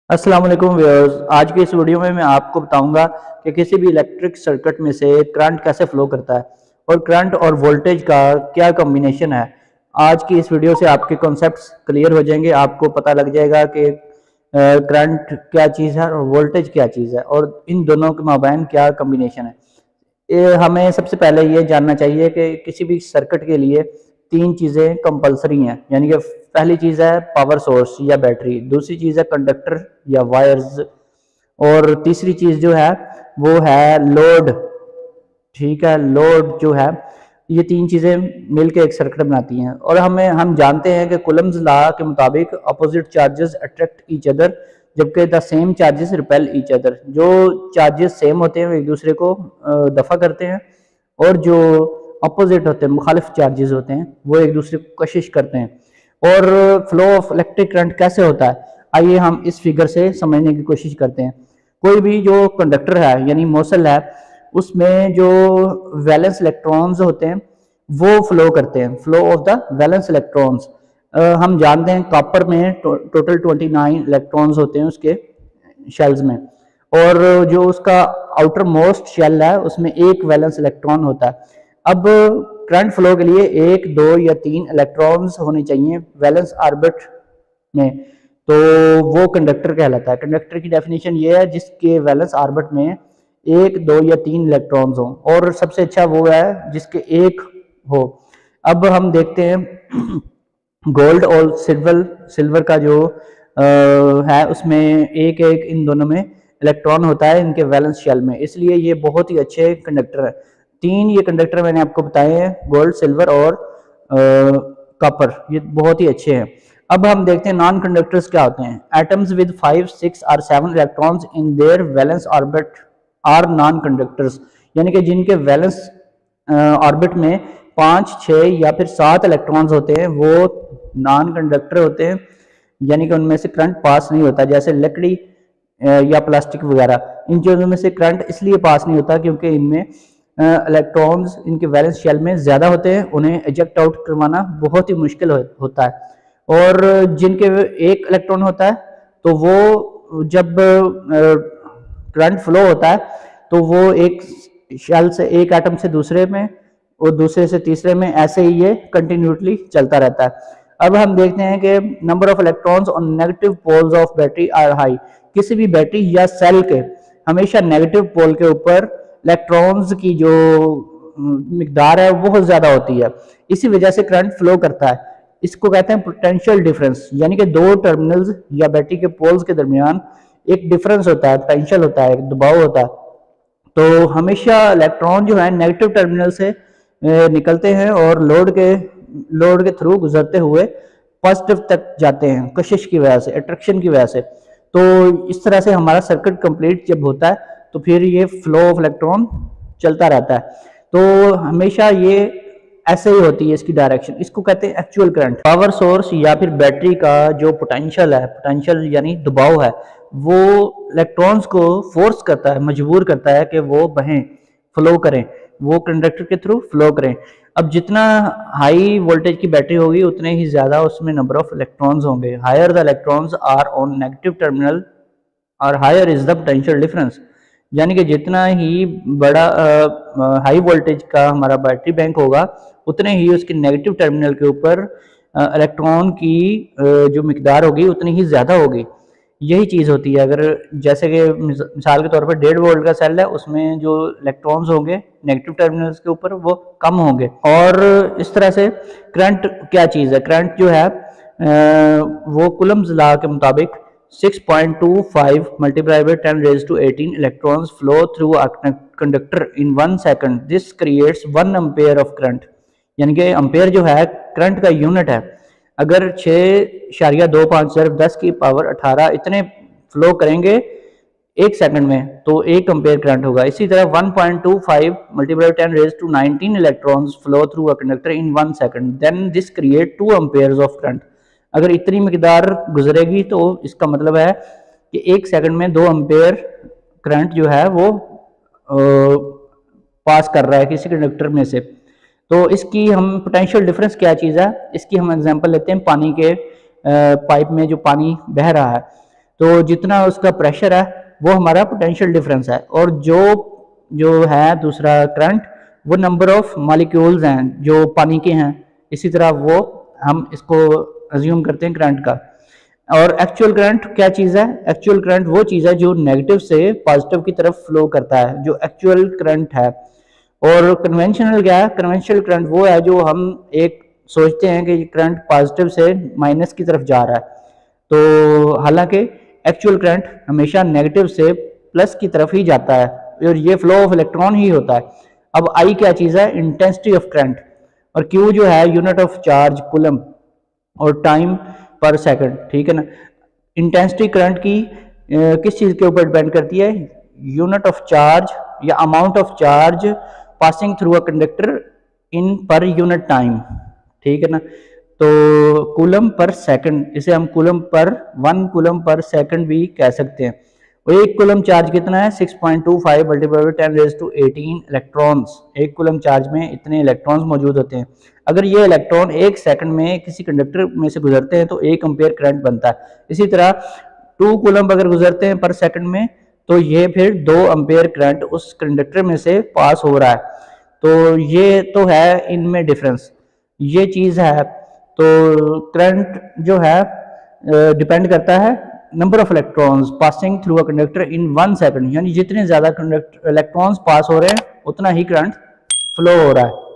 अस्सलाम वालेकुम व्यूअर्स। आज की इस वीडियो में मैं आपको बताऊंगा कि किसी भी इलेक्ट्रिक सर्किट में से करंट कैसे फ्लो करता है और करंट और वोल्टेज का क्या कॉम्बिनेशन है। आज की इस वीडियो से आपके कॉन्सेप्ट्स क्लियर हो जाएंगे, आपको पता लग जाएगा कि करंट क्या चीज़ है और वोल्टेज क्या चीज़ है और इन दोनों के माबैन क्या कॉम्बिनेशन है। हमें सबसे पहले ये जानना चाहिए कि किसी भी सर्किट के लिए तीन चीज़ें कंपलसरी हैं, यानी कि पहली चीज़ है पावर सोर्स या बैटरी, दूसरी चीज़ है कंडक्टर या वायर्स और तीसरी चीज़ जो है वो है लोड। ठीक है, लोड जो है, ये तीन चीज़ें मिलकर एक सर्किट बनाती हैं। और हम जानते हैं कि कूलम्स लॉ के मुताबिक opposite charges attract each other जबकि the same charges repel each other. जो चार्जेस सेम होते हैं वो एक दूसरे को दफा करते हैं और जो अपोजिट होते हैं, मुखालिफ चार्जेस होते हैं, वो एक दूसरे को कशिश करते हैं। और फ्लो ऑफ इलेक्ट्रिक करंट कैसे होता है, आइए हम इस फिगर से समझने की कोशिश करते हैं। कोई भी जो कंडक्टर है यानी मोसल है, उसमें जो वैलेंस इलेक्ट्रॉन्स होते हैं वो फ्लो करते हैं, flow of the valence electrons. हम जानते हैं कॉपर में टोटल 29 इलेक्ट्रॉन्स होते हैं उसके शेल्स में, और जो उसका आउटर मोस्ट शेल है उसमें एक वैलेंस इलेक्ट्रॉन होता है। अब करंट फ्लो के लिए एक, दो या तीन इलेक्ट्रॉन्स होने चाहिए वैलेंस ऑर्बिट में, तो वो कंडक्टर कहलाता है। कंडक्टर की डेफिनेशन ये है जिसके वैलेंस ऑर्बिट में एक, दो या तीन इलेक्ट्रॉन्स हो, और सबसे अच्छा वो है जिसके एक हो। अब हम देखते हैं गोल्ड और सिल्वर का जो है उसमें एक एक इन दोनों में इलेक्ट्रॉन होता है इनके वैलेंस शेल में, इसलिए ये बहुत ही अच्छे कंडक्टर है। तीन ये कंडक्टर मैंने आपको बताए हैं, गोल्ड, सिल्वर और कॉपर, ये बहुत ही अच्छे हैं। अब हम देखते हैं नॉन कंडक्टर्स क्या होते हैं। एटम्स विद 5, 6 और 7 electrons in their valence orbit are non conductors, यानी कि जिनके वैलेंस ऑर्बिट में 5, 6 या फिर 7 इलेक्ट्रॉन्स होते हैं वो नॉन कंडक्टर होते हैं, यानी कि उनमें से करंट पास नहीं होता। जैसे लकड़ी या प्लास्टिक वगैरह, इन चीज़ों में से करंट इसलिए पास नहीं होता क्योंकि इनमें इलेक्ट्रॉन्स इनके वैलेंस शेल में ज़्यादा होते हैं, उन्हें एजेक्ट आउट करवाना बहुत ही मुश्किल होता है। और जिनके एक इलेक्ट्रॉन होता है तो वो जब करंट फ्लो होता है तो वो एक शेल से, एक एटम से दूसरे में और दूसरे से तीसरे में, ऐसे ही ये कंटिन्यूसली चलता रहता है। अब हम देखते हैं कि number of electrons on negative poles of battery are high. किसी भी बैटरी या सेल के हमेशा नेगेटिव पोल के ऊपर इलेक्ट्रॉन्स की जो मिकदार है वो बहुत ज्यादा होती है, इसी वजह से करंट फ्लो करता है। इसको कहते हैं पोटेंशियल डिफरेंस, यानी कि दो टर्मिनल्स या बैटरी के पोल्स के दरमियान एक डिफरेंस होता है, पोटेंशियल होता है, एक दबाव होता है। तो हमेशा इलेक्ट्रॉन जो है नेगेटिव टर्मिनल से निकलते हैं और लोड के थ्रू गुजरते हुए पॉजिटिव तक जाते हैं, कशिश की वजह से, अट्रैक्शन की वजह से। तो इस तरह से हमारा सर्किट कंप्लीट जब होता है तो फिर ये फ्लो ऑफ इलेक्ट्रॉन चलता रहता है। तो हमेशा ये ऐसे ही होती है इसकी डायरेक्शन, इसको कहते हैं एक्चुअल करंट। पावर सोर्स या फिर बैटरी का जो पोटेंशियल है, पोटेंशियल यानी दबाव है, वो इलेक्ट्रॉन्स को फोर्स करता है, मजबूर करता है कि वो बहें, फ्लो करें, वो कंडक्टर के थ्रू फ्लो करें। अब जितना हाई वोल्टेज की बैटरी होगी उतने ही ज्यादा उसमें नंबर ऑफ इलेक्ट्रॉन्स होंगे। Higher the electrons are on negative terminal और higher is the potential difference, यानी कि जितना ही बड़ा हाई वोल्टेज का हमारा बैटरी बैंक होगा उतने ही उसके नेगेटिव टर्मिनल के ऊपर इलेक्ट्रॉन की जो मिकदार होगी उतनी ही ज्यादा होगी। यही चीज होती है। अगर जैसे कि मिसाल के तौर पर 1.5 वोल्ट का सेल है, उसमें जो इलेक्ट्रॉन्स होंगे नेगेटिव टर्मिनल्स के ऊपर वो कम होंगे। और इस तरह से करंट क्या चीज है, करंट जो है वो कूलम्स लॉ के मुताबिक 6.25 multiplied by 10 raised to 18 electrons flow through a conductor in 1 second. This creates 1 ampere of current, यानी कि अम्पेयर जो है करंट का यूनिट है। अगर 6.25 सिर्फ 10 की पावर 18 इतने फ्लो करेंगे एक सेकंड में तो 1 अम्पेयर करंट होगा। इसी तरह 1.25 multiplied by 10 raised to 19 electrons flow through a conductor in 1 second. Then this create 2 amperes of current. अगर इतनी मिकदार गुजरेगी तो इसका मतलब है कि एक सेकंड में 2 अम्पेयर करंट जो है वो पास कर रहा है किसी कंडक्टर में से। तो इसकी हम पोटेंशियल डिफरेंस क्या चीज़ है, इसकी हम एग्जांपल लेते हैं पानी के पाइप में जो पानी बह रहा है। तो जितना उसका प्रेशर है वो हमारा पोटेंशियल डिफरेंस है, और जो जो है दूसरा करंट वो नंबर ऑफ मॉलिक्यूल्स हैं जो पानी के हैं, इसी तरह वो हम इसको अज्यूम करते हैं करंट का। और एक्चुअल करंट क्या चीज़ है? एक्चुअल करंट वो चीज़ है जो नेगेटिव से पॉजिटिव की तरफ फ्लो करता है, जो एक्चुअल करंट है। और कन्वेंशनल क्या है? कन्वेंशनल करंट वो है जो हम एक सोचते हैं कि करंट पॉजिटिव से माइनस की तरफ जा रहा है, तो हालांकि एक्चुअल करंट हमेशा नेगेटिव से प्लस की तरफ ही जाता है, और ये फ्लो ऑफ इलेक्ट्रॉन ही होता है। अब आई क्या चीज़ है? Intensity of current. और क्यू जो है यूनिट ऑफ चार्ज कूलम, और टाइम पर सेकंड, ठीक है ना। इंटेंसिटी करंट की किस चीज़ के ऊपर डिपेंड करती है? यूनिट ऑफ चार्ज या amount of charge passing through a conductor in per unit time, ठीक है ना। तो कूलम पर सेकंड, इसे हम coulomb per 1 coulomb per second भी कह सकते हैं। और एक कूलम चार्ज कितना है? 6.25 मल्टीप्लाई बाय 10⁻18 इलेक्ट्रॉन्स। एक कूलम चार्ज में इतने इलेक्ट्रॉन्स मौजूद होते हैं। अगर ये इलेक्ट्रॉन एक सेकंड में किसी कंडक्टर में से गुजरते हैं तो 1 एम्पीयर करंट बनता है। इसी तरह 2 कूलम अगर गुजरते हैं पर सेकंड में, तो ये फिर 2 एम्पीयर करंट उस कंडक्टर में से पास हो रहा है। तो ये तो है इनमें डिफरेंस, ये चीज़ है। तो करंट जो है डिपेंड करता है number of electrons passing through a conductor in 1 second, यानी जितने ज़्यादा इलेक्ट्रॉन्स पास हो रहे हैं उतना ही करंट फ्लो हो रहा है।